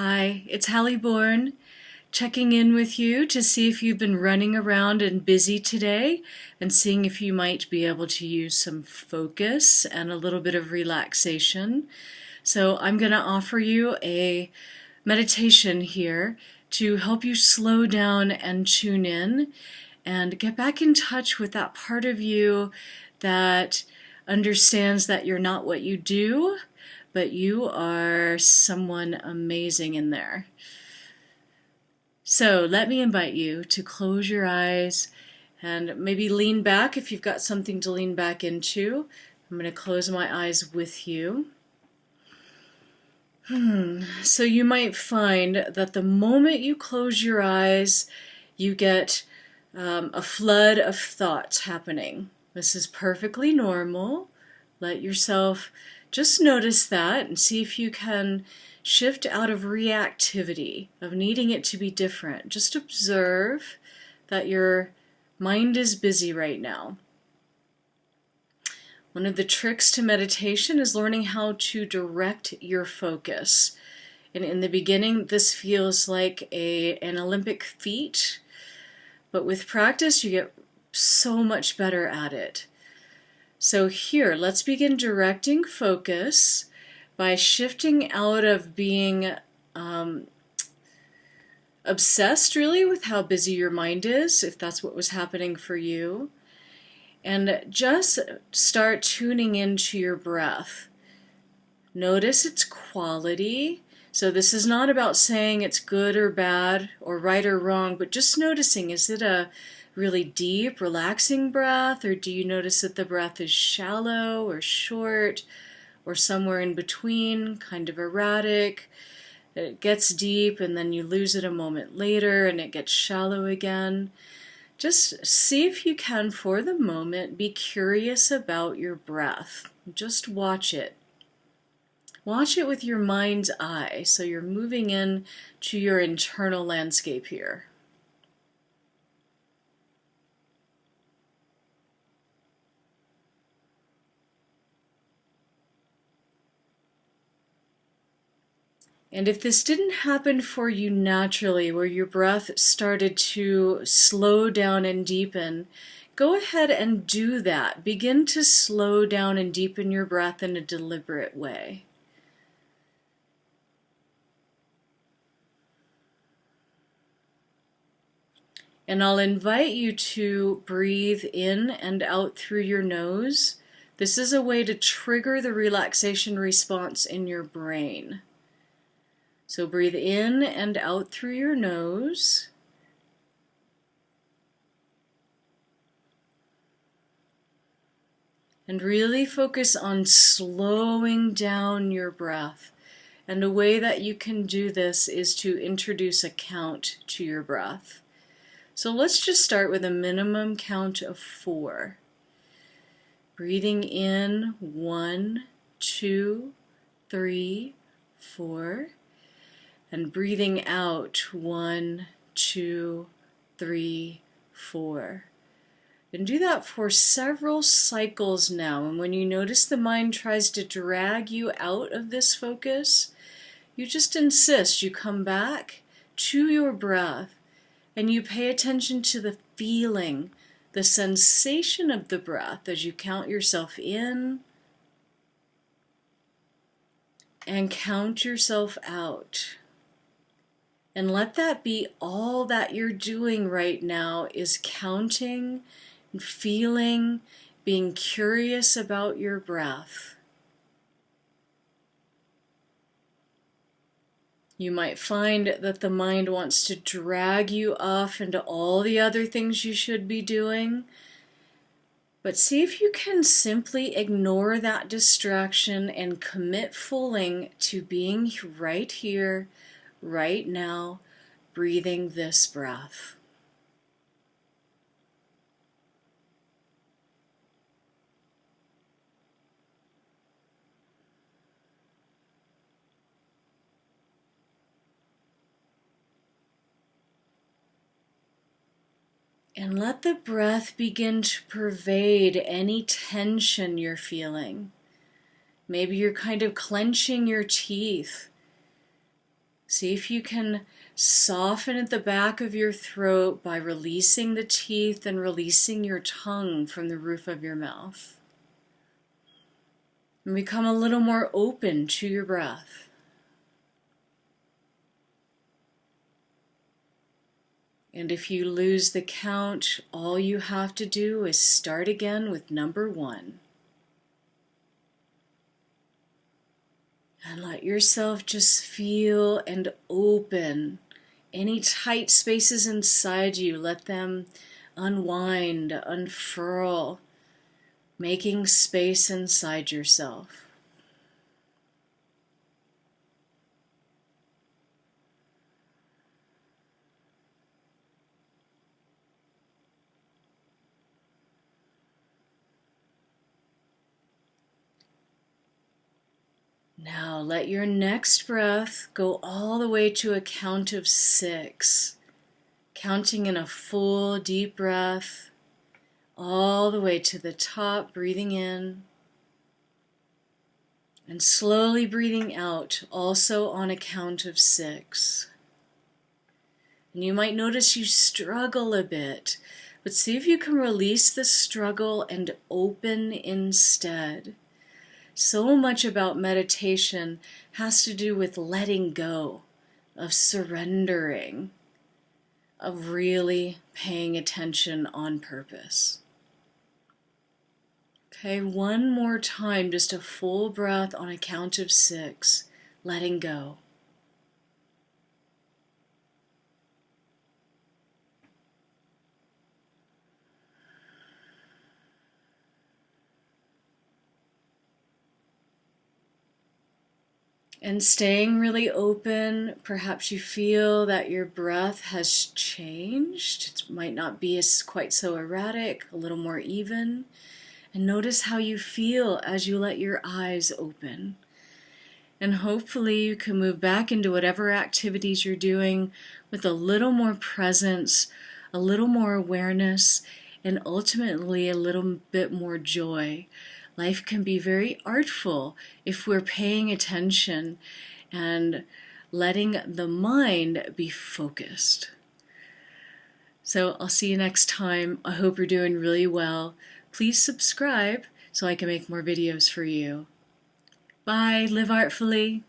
Hi, it's Hallie Bourne checking in with you to see if you've been running around and busy today and seeing if you might be able to use some focus and a little bit of relaxation. So I'm going to offer you a meditation here to help you slow down and tune in and get back in touch with that part of you that understands that you're not what you do, but you are someone amazing in there. So let me invite you to close your eyes and maybe lean back if you've got something to lean back into. I'm going to close my eyes with you. So you might find that the moment you close your eyes, you get a flood of thoughts happening. This is perfectly normal. Let yourself just notice that and see if you can shift out of reactivity, of needing it to be different. Just observe that your mind is busy right now. One of the tricks to meditation is learning how to direct your focus. And in the beginning, this feels like an Olympic feat, but with practice, you get so much better at it. So here, let's begin directing focus by shifting out of being obsessed really with how busy your mind is, if that's what was happening for you, and just start tuning into your breath. Notice its quality. So this is not about saying it's good or bad or right or wrong, but just noticing, is it a really deep, relaxing breath, or do you notice that the breath is shallow or short or somewhere in between, kind of erratic? It gets deep and then you lose it a moment later and it gets shallow again. Just see if you can, for the moment, be curious about your breath. Just watch it. Watch it with your mind's eye, so you're moving in to your internal landscape here. And if this didn't happen for you naturally, where your breath started to slow down and deepen, go ahead and do that. Begin to slow down and deepen your breath in a deliberate way. And I'll invite you to breathe in and out through your nose. This is a way to trigger the relaxation response in your brain. So breathe in and out through your nose. And really focus on slowing down your breath. And a way that you can do this is to introduce a count to your breath. So let's just start with a minimum count of 4. Breathing in 1, 2, 3, 4. And breathing out 1, 2, 3, 4. And do that for several cycles now. And when you notice the mind tries to drag you out of this focus, you just insist you come back to your breath and you pay attention to the feeling, the sensation of the breath as you count yourself in and count yourself out. And let that be all that you're doing right now, is counting and feeling, being curious about your breath. You might find that the mind wants to drag you off into all the other things you should be doing. But see if you can simply ignore that distraction and commit fully to being right here, right now, breathing this breath. And let the breath begin to pervade any tension you're feeling. Maybe you're kind of clenching your teeth. See if you can soften at the back of your throat by releasing the teeth and releasing your tongue from the roof of your mouth. And become a little more open to your breath. And if you lose the count, all you have to do is start again with number 1. And let yourself just feel and open any tight spaces inside you. Let them unwind, unfurl, making space inside yourself. Now let your next breath go all the way to a count of 6, counting in a full deep breath all the way to the top, breathing in, and slowly breathing out, also on a count of 6. And you might notice you struggle a bit, but see if you can release the struggle and open instead. So much about meditation has to do with letting go, of surrendering, of really paying attention on purpose. Okay, one more time, just a full breath on a count of 6, letting go. And staying really open, perhaps you feel that your breath has changed. It might not be as quite so erratic, a little more even. And notice how you feel as you let your eyes open. And hopefully you can move back into whatever activities you're doing with a little more presence, a little more awareness, and ultimately a little bit more joy. Life can be very artful if we're paying attention and letting the mind be focused. So I'll see you next time. I hope you're doing really well. Please subscribe so I can make more videos for you. Bye. Live artfully.